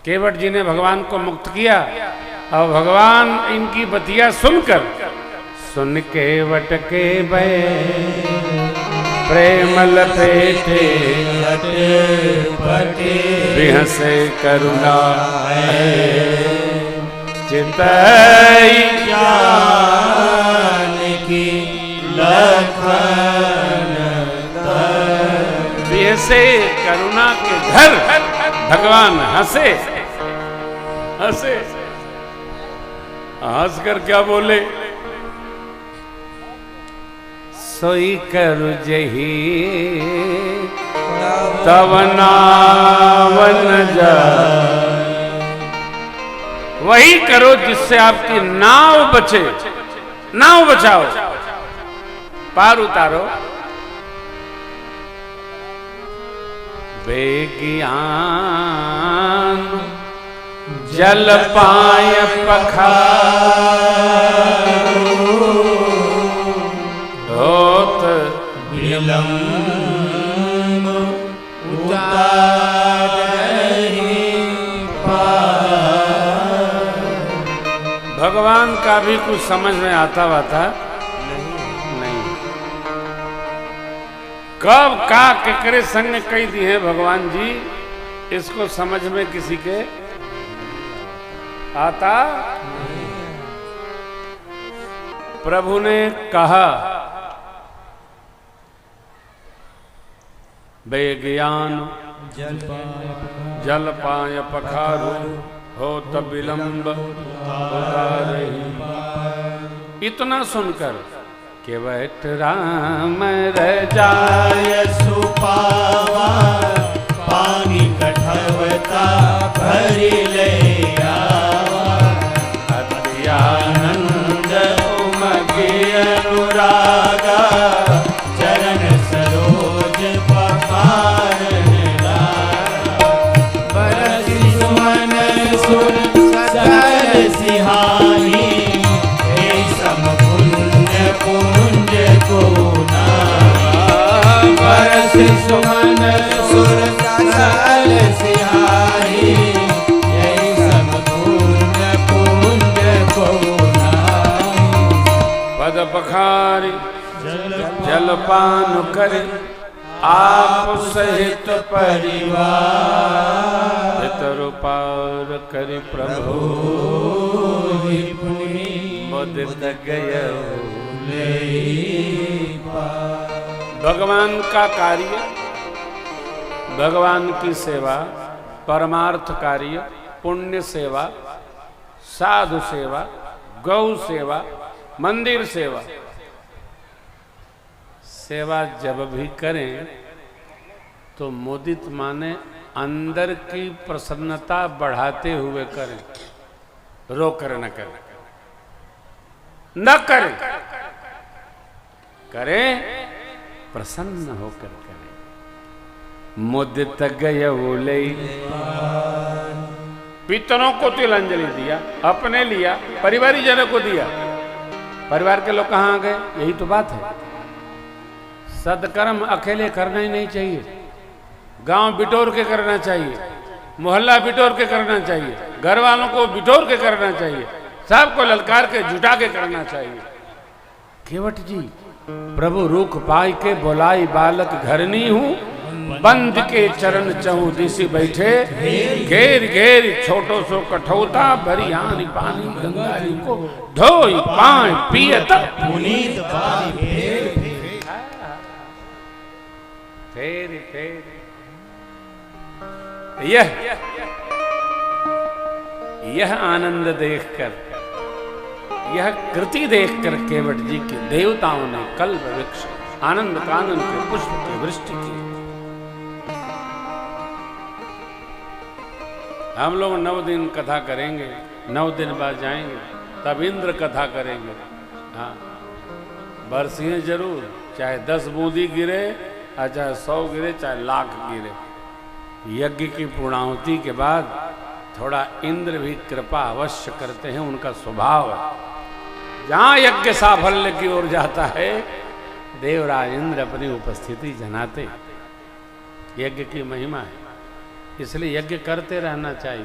केवट जी ने भगवान को मुक्त किया और भगवान इनकी बतिया सुनकर सुन केवट के बे प्रेम लपेटे बिहसे करुणा चितई ज्ञान की लखन बिहसे करुणा के घर भगवान हंसे हंसे हंस कर क्या बोले, सोई करु जही तव नावन जा, वही करो जिससे आपकी नाव बचे, नाव बचाओ, पार उतारो। बेगियान जल पाय पखारो होत विलंब उतारहि पार। भगवान का भी कुछ समझ में आता वाता नहीं। कब का केकरे संग कई दी है भगवान जी, इसको समझ में किसी के आता। प्रभु ने कहा बेज्ञान जल पाय पखारो हो तब विलंब उतारहि। इतना सुनकर केवट राम रजाय सुपावा पानी कठवता भरी ले आनंद उमगे अनुरागा चरण सरोज पखारन लागा। बरसि सुमन सुर सकल सिहाई हे सम पुण्य पुंज को नागा। बरसि सुमन सुर सकल सिहाई हे सम पुण्य पुंज को नागा। पद पखारी जलपान करे आप सहित परिवार, पितरु पार करि प्रभु मुदित गय। भगवान का कार्य, भगवान की सेवा, परमार्थ कार्य, पुण्य सेवा, साधु सेवा, गौ सेवा, मंदिर सेवा, सेवा जब भी करें तो मुदित माने अंदर की प्रसन्नता बढ़ाते हुए करें, रो कर न करें, न करें, करें प्रसन्न होकर करें। मुदित गय बोले, पितरों को तिलांजलि दिया, अपने लिया, परिवारीजनों को दिया। परिवार के लोग कहाँ आ गए, यही तो बात है। सदकर्म अकेले करना ही नहीं चाहिए, गांव बिटोर के करना चाहिए, मोहल्ला बिटोर के करना चाहिए, घर वालों को बिटोर के करना चाहिए, सबको ललकार के जुटा के करना चाहिए। केवट जी प्रभु रूख पाई के बोलाई बालक घरनी हूँ, बंद के चरण चहु दिशि बैठे, घेर घेर छोटो सो कठौता भरी आनी पानी गंगा जी को ढोई पाए पियत पुनीत बारी फेर फेर फेर। यह आनंद देखकर, यह कृति देखकर केवट जी के देवताओं ने कल्प वृक्ष आनंद कानन के पुष्प की वृष्टि की। हम लोग 9 दिन कथा करेंगे, 9 दिन बाद जाएंगे, तब इंद्र कथा करेंगे। हाँ, बरसिए जरूर, चाहे 10 बूंदी गिरे, चाहे 100 गिरे, चाहे 1,00,000 गिरे। यज्ञ की पूर्णाहुति के बाद थोड़ा इंद्र भी कृपा अवश्य करते हैं, उनका स्वभाव है। जहां यज्ञ साफल्य की ओर जाता है, देवराज इंद्र अपनी उपस्थिति जनाते। यज्ञ की महिमा है, इसलिए यज्ञ करते रहना चाहिए।